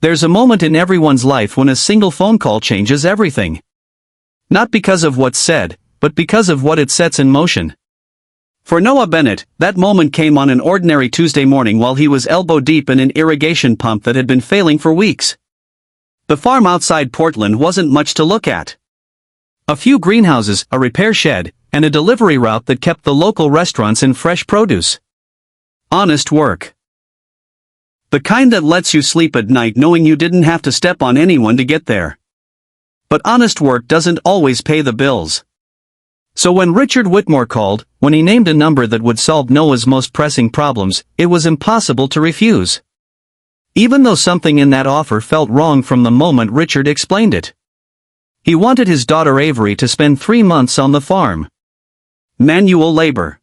There's a moment in everyone's life when a single phone call changes everything. Not because of what's said, but because of what it sets in motion. For Noah Bennett, that moment came on an ordinary Tuesday morning while he was elbow-deep in an irrigation pump that had been failing for weeks. The farm outside Portland wasn't much to look at. A few greenhouses, a repair shed, and a delivery route that kept the local restaurants in fresh produce. Honest work. The kind that lets you sleep at night knowing you didn't have to step on anyone to get there. But honest work doesn't always pay the bills. So when Richard Whitmore called, when he named a number that would solve Noah's most pressing problems, it was impossible to refuse. Even though something in that offer felt wrong from the moment Richard explained it. He wanted his daughter Avery to spend 3 months on the farm. Manual labor.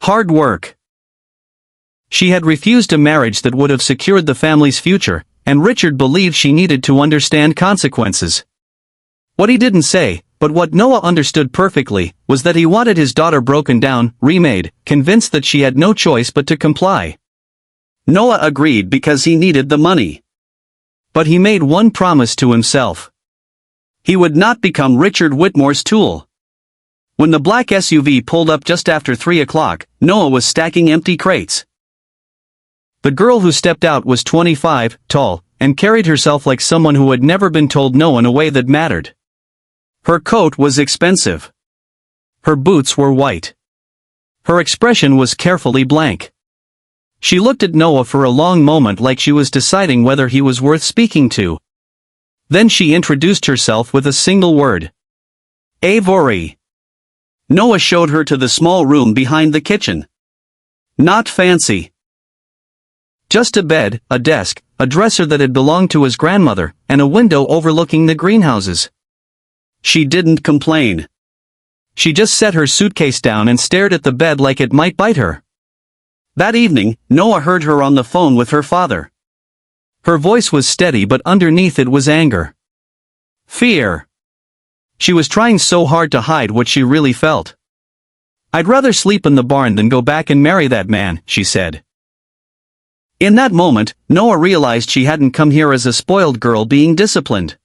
Hard work. She had refused a marriage that would have secured the family's future, and Richard believed she needed to understand consequences. What he didn't say, but what Noah understood perfectly, was that he wanted his daughter broken down, remade, convinced that she had no choice but to comply. Noah agreed because he needed the money. But he made one promise to himself. He would not become Richard Whitmore's tool. When the black SUV pulled up just after 3 o'clock, Noah was stacking empty crates. The girl who stepped out was 25, tall, and carried herself like someone who had never been told no in a way that mattered. Her coat was expensive. Her boots were white. Her expression was carefully blank. She looked at Noah for a long moment like she was deciding whether he was worth speaking to. Then she introduced herself with a single word. Avery. Noah showed her to the small room behind the kitchen. Not fancy. Just a bed, a desk, a dresser that had belonged to his grandmother, and a window overlooking the greenhouses. She didn't complain. She just set her suitcase down and stared at the bed like it might bite her. That evening, Noah heard her on the phone with her father. Her voice was steady but underneath it was anger. Fear. She was trying so hard to hide what she really felt. I'd rather sleep in the barn than go back and marry that man, she said. In that moment, Noah realized she hadn't come here as a spoiled girl being disciplined.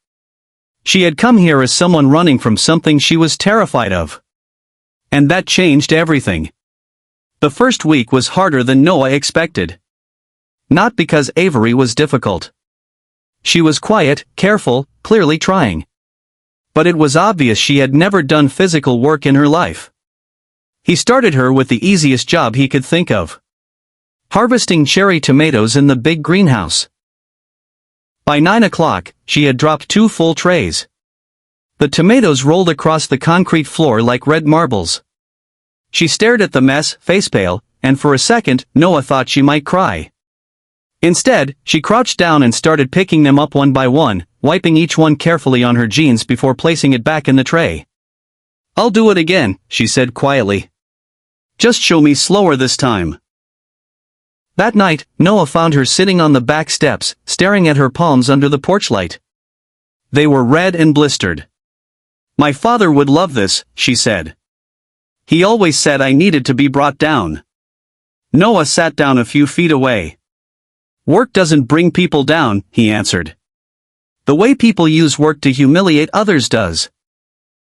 She had come here as someone running from something she was terrified of. And that changed everything. The first week was harder than Noah expected. Not because Avery was difficult. She was quiet, careful, clearly trying. But it was obvious she had never done physical work in her life. He started her with the easiest job he could think of. Harvesting cherry tomatoes in the big greenhouse. By 9 o'clock, she had dropped 2 full trays. The tomatoes rolled across the concrete floor like red marbles. She stared at the mess, face pale, and for a second, Noah thought she might cry. Instead, she crouched down and started picking them up one by one, wiping each one carefully on her jeans before placing it back in the tray. I'll do it again, she said quietly. Just show me slower this time. That night, Noah found her sitting on the back steps, staring at her palms under the porch light. They were red and blistered. My father would love this, she said. He always said I needed to be brought down. Noah sat down a few feet away. Work doesn't bring people down, he answered. The way people use work to humiliate others does.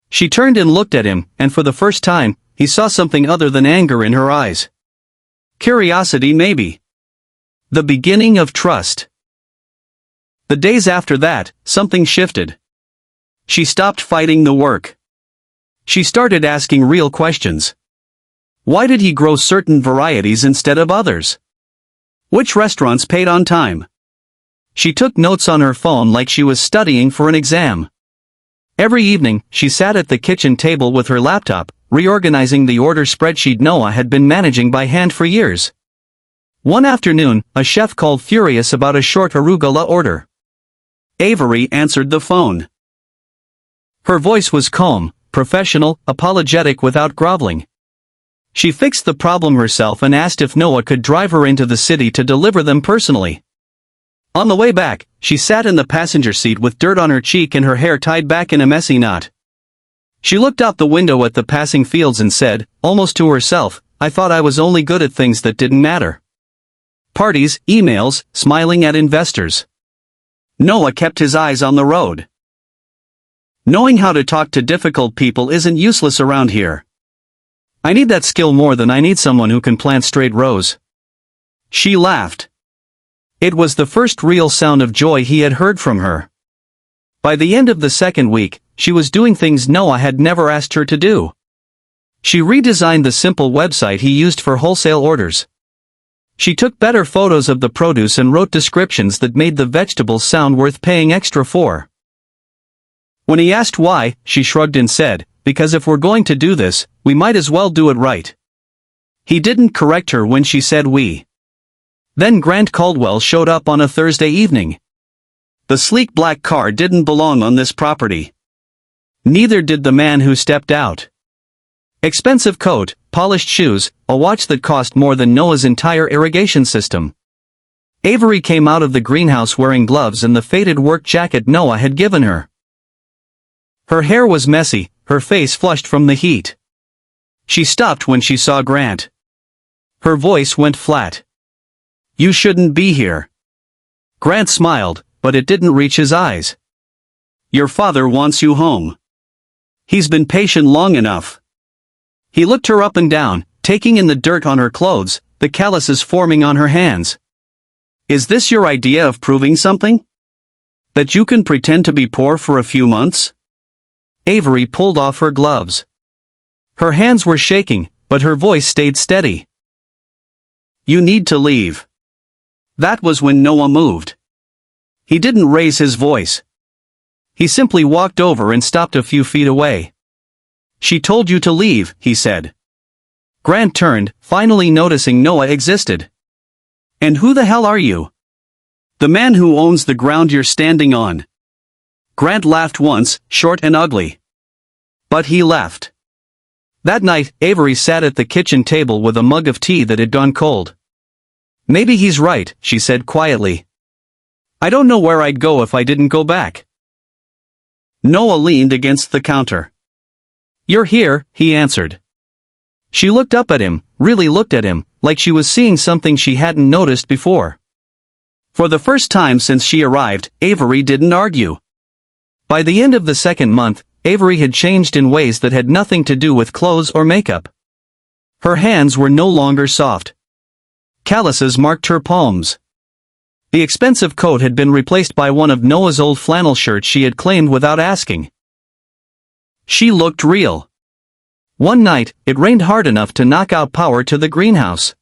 She turned and looked at him, and for the first time, he saw something other than anger in her eyes. Curiosity maybe. The beginning of trust. The days after that, something shifted. She stopped fighting the work. She started asking real questions. Why did he grow certain varieties instead of others? Which restaurants paid on time? She took notes on her phone like she was studying for an exam. Every evening, she sat at the kitchen table with her laptop, reorganizing the order spreadsheet Noah had been managing by hand for years. One afternoon, a chef called furious about a short arugula order. Avery answered the phone. Her voice was calm, professional, apologetic without groveling. She fixed the problem herself and asked if Noah could drive her into the city to deliver them personally. On the way back, she sat in the passenger seat with dirt on her cheek and her hair tied back in a messy knot. She looked out the window at the passing fields and said, almost to herself, I thought I was only good at things that didn't matter. Parties, emails, smiling at investors. Noah kept his eyes on the road. Knowing how to talk to difficult people isn't useless around here. I need that skill more than I need someone who can plant straight rows. She laughed. It was the first real sound of joy he had heard from her. By the end of the second week, she was doing things Noah had never asked her to do. She redesigned the simple website he used for wholesale orders. She took better photos of the produce and wrote descriptions that made the vegetables sound worth paying extra for. When he asked why, she shrugged and said, "Because if we're going to do this, we might as well do it right." He didn't correct her when she said we. Then Grant Caldwell showed up on a Thursday evening. The sleek black car didn't belong on this property. Neither did the man who stepped out. Expensive coat, polished shoes, a watch that cost more than Noah's entire irrigation system. Avery came out of the greenhouse wearing gloves and the faded work jacket Noah had given her. Her hair was messy, her face flushed from the heat. She stopped when she saw Grant. Her voice went flat. "You shouldn't be here." Grant smiled, but it didn't reach his eyes. "Your father wants you home. He's been patient long enough." He looked her up and down, taking in the dirt on her clothes, the calluses forming on her hands. "Is this your idea of proving something? That you can pretend to be poor for a few months?" Avery pulled off her gloves. Her hands were shaking, but her voice stayed steady. "You need to leave." That was when Noah moved. He didn't raise his voice. He simply walked over and stopped a few feet away. "She told you to leave," he said. Grant turned, finally noticing Noah existed. "And who the hell are you?" "The man who owns the ground you're standing on." Grant laughed once, short and ugly. But he left. That night, Avery sat at the kitchen table with a mug of tea that had gone cold. "Maybe he's right," she said quietly. "I don't know where I'd go if I didn't go back." Noah leaned against the counter. "You're here," he answered. She looked up at him, really looked at him, like she was seeing something she hadn't noticed before. For the first time since she arrived, Avery didn't argue. By the end of the second month, Avery had changed in ways that had nothing to do with clothes or makeup. Her hands were no longer soft. Calluses marked her palms. The expensive coat had been replaced by one of Noah's old flannel shirts she had claimed without asking. She looked real. One night, it rained hard enough to knock out power to the greenhouse.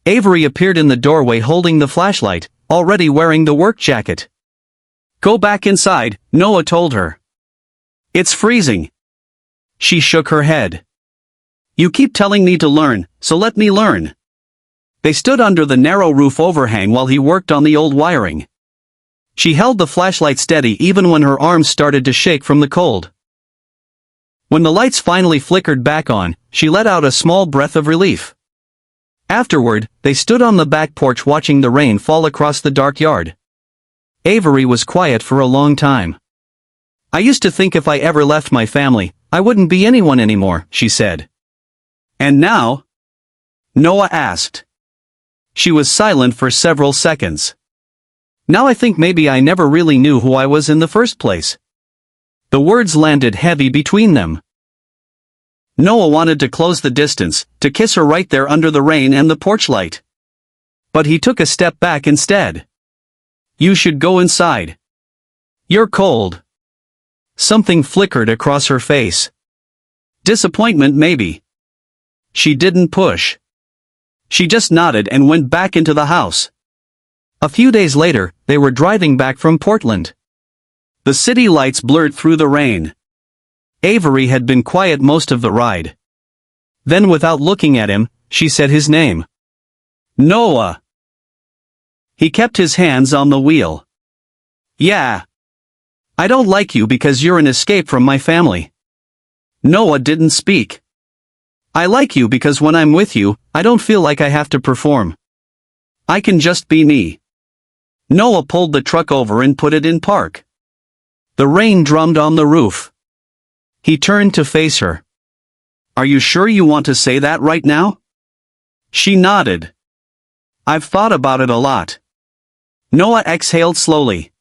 Avery appeared in the doorway holding the flashlight, already wearing the work jacket. "Go back inside," Noah told her. "It's freezing." She shook her head. "You keep telling me to learn, so let me learn." They stood under the narrow roof overhang while he worked on the old wiring. She held the flashlight steady even when her arms started to shake from the cold. When the lights finally flickered back on, she let out a small breath of relief. Afterward, they stood on the back porch watching the rain fall across the dark yard. Avery was quiet for a long time. "I used to think if I ever left my family, I wouldn't be anyone anymore," she said. "And now?" Noah asked. She was silent for several seconds. "Now I think maybe I never really knew who I was in the first place." The words landed heavy between them. Noah wanted to close the distance, to kiss her right there under the rain and the porch light. But he took a step back instead. "You should go inside. You're cold." Something flickered across her face. Disappointment maybe. She didn't push. She just nodded and went back into the house. A few days later, they were driving back from Portland. The city lights blurred through the rain. Avery had been quiet most of the ride. Then without looking at him, she said his name. "Noah." He kept his hands on the wheel. "Yeah. I don't like you because you're an escape from my family." Noah didn't speak. "I like you because when I'm with you, I don't feel like I have to perform. I can just be me." Noah pulled the truck over and put it in park. The rain drummed on the roof. He turned to face her. "Are you sure you want to say that right now?" She nodded. "I've thought about it a lot." Noah exhaled slowly.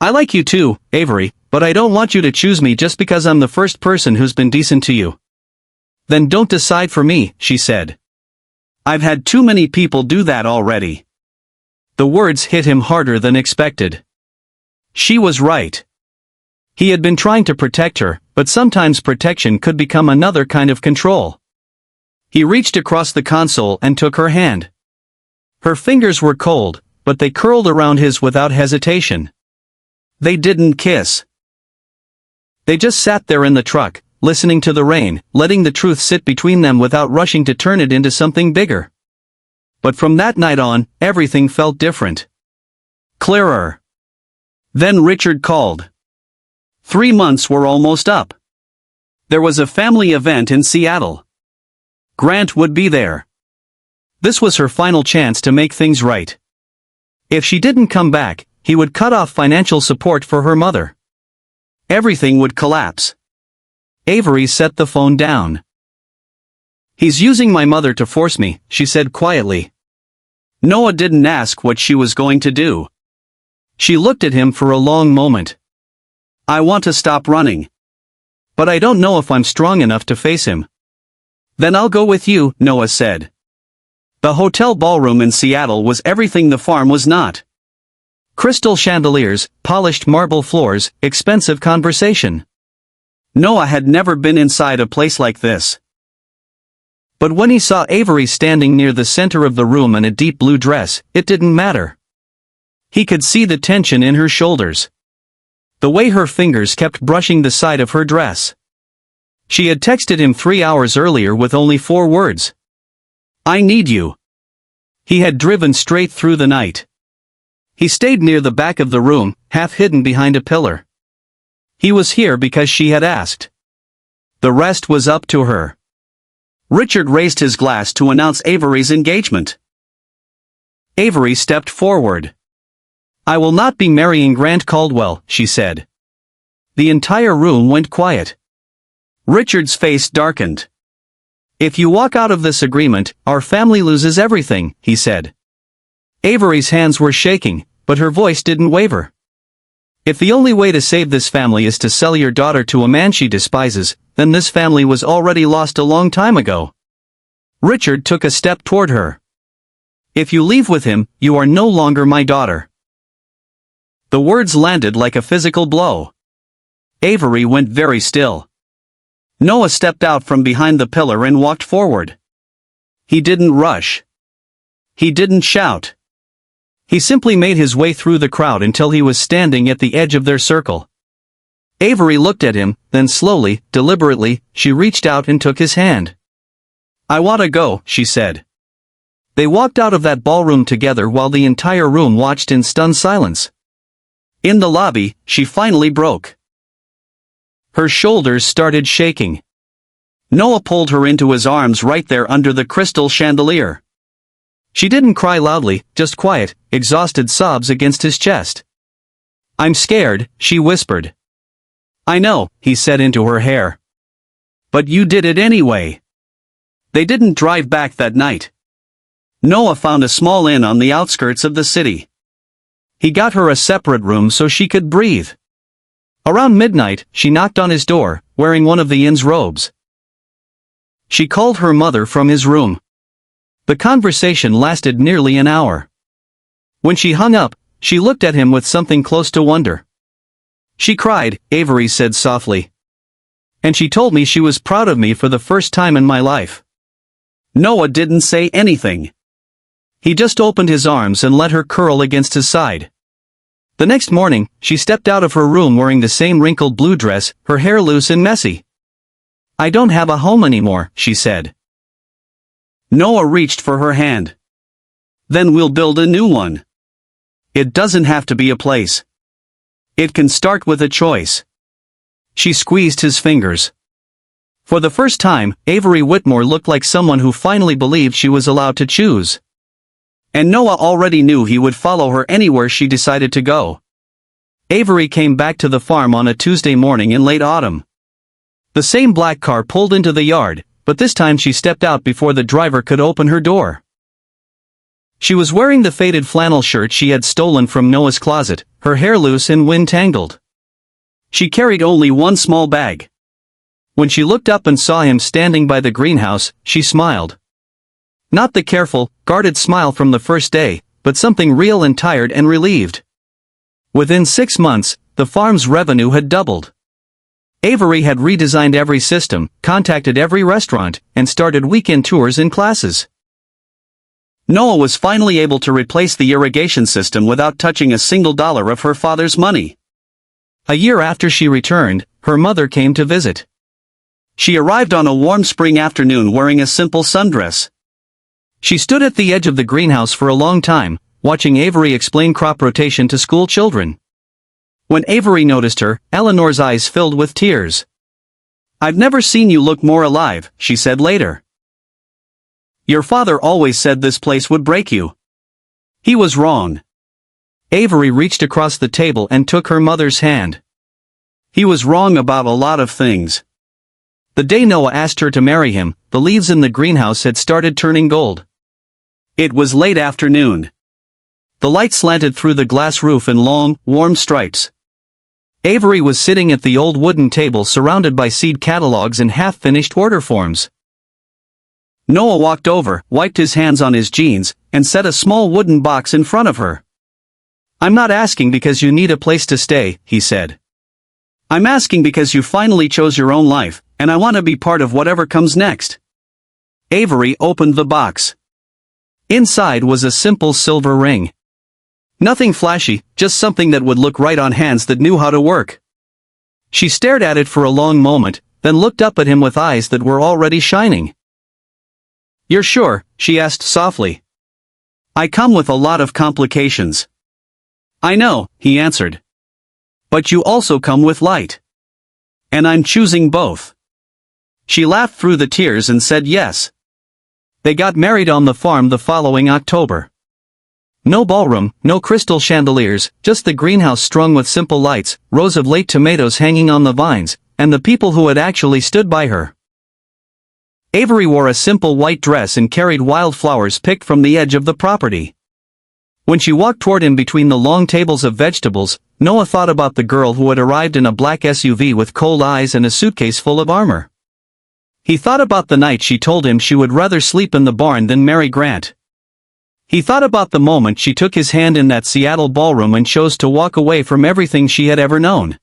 I like you too, Avery, but I don't want you to choose me just because I'm the first person who's been decent to you. Then don't decide for me, she said. I've had too many people do that already. The words hit him harder than expected. She was right. He had been trying to protect her, but sometimes protection could become another kind of control. He reached across the console and took her hand. Her fingers were cold, but they curled around his without hesitation. They didn't kiss. They just sat there in the truck, listening to the rain, letting the truth sit between them without rushing to turn it into something bigger. But from that night on, everything felt different. Clearer. Then Richard called. 3 months were almost up. There was a family event in Seattle. Grant would be there. This was her final chance to make things right. If she didn't come back, he would cut off financial support for her mother. Everything would collapse. Avery set the phone down. He's using my mother to force me, she said quietly. Noah didn't ask what she was going to do. She looked at him for a long moment. I want to stop running. But I don't know if I'm strong enough to face him. Then I'll go with you, Noah said. The hotel ballroom in Seattle was everything the farm was not. Crystal chandeliers, polished marble floors, expensive conversation. Noah had never been inside a place like this. But when he saw Avery standing near the center of the room in a deep blue dress, it didn't matter. He could see the tension in her shoulders. The way her fingers kept brushing the side of her dress. She had texted him 3 hours earlier with only 4 words. I need you. He had driven straight through the night. He stayed near the back of the room, half hidden behind a pillar. He was here because she had asked. The rest was up to her. Richard raised his glass to announce Avery's engagement. Avery stepped forward. I will not be marrying Grant Caldwell, she said. The entire room went quiet. Richard's face darkened. If you walk out of this agreement, our family loses everything, he said. Avery's hands were shaking, but her voice didn't waver. If the only way to save this family is to sell your daughter to a man she despises, then this family was already lost a long time ago. Richard took a step toward her. If you leave with him, you are no longer my daughter. The words landed like a physical blow. Avery went very still. Noah stepped out from behind the pillar and walked forward. He didn't rush. He didn't shout. He simply made his way through the crowd until he was standing at the edge of their circle. Avery looked at him, then slowly, deliberately, she reached out and took his hand. I want to go, she said. They walked out of that ballroom together while the entire room watched in stunned silence. In the lobby, she finally broke. Her shoulders started shaking. Noah pulled her into his arms right there under the crystal chandelier. She didn't cry loudly, just quiet, exhausted sobs against his chest. I'm scared, she whispered. I know, he said into her hair. But you did it anyway. They didn't drive back that night. Noah found a small inn on the outskirts of the city. He got her a separate room so she could breathe. Around midnight, she knocked on his door, wearing one of the inn's robes. She called her mother from his room. The conversation lasted nearly an hour. When she hung up, she looked at him with something close to wonder. She cried, Avery said softly. And she told me she was proud of me for the first time in my life. Noah didn't say anything. He just opened his arms and let her curl against his side. The next morning, she stepped out of her room wearing the same wrinkled blue dress, her hair loose and messy. I don't have a home anymore, she said. Noah reached for her hand. Then we'll build a new one. It doesn't have to be a place. It can start with a choice. She squeezed his fingers. For the first time, Avery Whitmore looked like someone who finally believed she was allowed to choose. And Noah already knew he would follow her anywhere she decided to go. Avery came back to the farm on a Tuesday morning in late autumn. The same black car pulled into the yard, but this time she stepped out before the driver could open her door. She was wearing the faded flannel shirt she had stolen from Noah's closet, her hair loose and wind-tangled. She carried only one small bag. When she looked up and saw him standing by the greenhouse, she smiled. Not the careful, guarded smile from the first day, but something real and tired and relieved. Within 6 months, the farm's revenue had doubled. Avery had redesigned every system, contacted every restaurant, and started weekend tours in classes. Noah was finally able to replace the irrigation system without touching a single dollar of her father's money. A year after she returned, her mother came to visit. She arrived on a warm spring afternoon wearing a simple sundress. She stood at the edge of the greenhouse for a long time, watching Avery explain crop rotation to school children. When Avery noticed her, Eleanor's eyes filled with tears. "I've never seen you look more alive," she said later. "Your father always said this place would break you." He was wrong. Avery reached across the table and took her mother's hand. He was wrong about a lot of things. The day Noah asked her to marry him, the leaves in the greenhouse had started turning gold. It was late afternoon. The light slanted through the glass roof in long, warm stripes. Avery was sitting at the old wooden table surrounded by seed catalogs and half-finished order forms. Noah walked over, wiped his hands on his jeans, and set a small wooden box in front of her. "I'm not asking because you need a place to stay," he said. "I'm asking because you finally chose your own life, and I want to be part of whatever comes next." Avery opened the box. Inside was a simple silver ring. Nothing flashy, just something that would look right on hands that knew how to work. She stared at it for a long moment, then looked up at him with eyes that were already shining. "You're sure?" she asked softly. "I come with a lot of complications." "I know," he answered. "But you also come with light. And I'm choosing both." She laughed through the tears and said yes. They got married on the farm the following October. No ballroom, no crystal chandeliers, just the greenhouse strung with simple lights, rows of late tomatoes hanging on the vines, and the people who had actually stood by her. Avery wore a simple white dress and carried wildflowers picked from the edge of the property. When she walked toward him between the long tables of vegetables, Noah thought about the girl who had arrived in a black SUV with cold eyes and a suitcase full of armor. He thought about the night she told him she would rather sleep in the barn than marry Grant. He thought about the moment she took his hand in that Seattle ballroom and chose to walk away from everything she had ever known.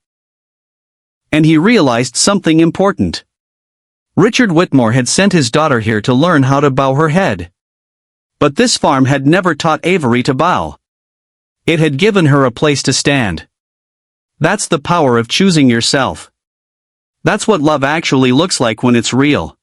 And he realized something important. Richard Whitmore had sent his daughter here to learn how to bow her head. But this farm had never taught Avery to bow. It had given her a place to stand. That's the power of choosing yourself. That's what love actually looks like when it's real.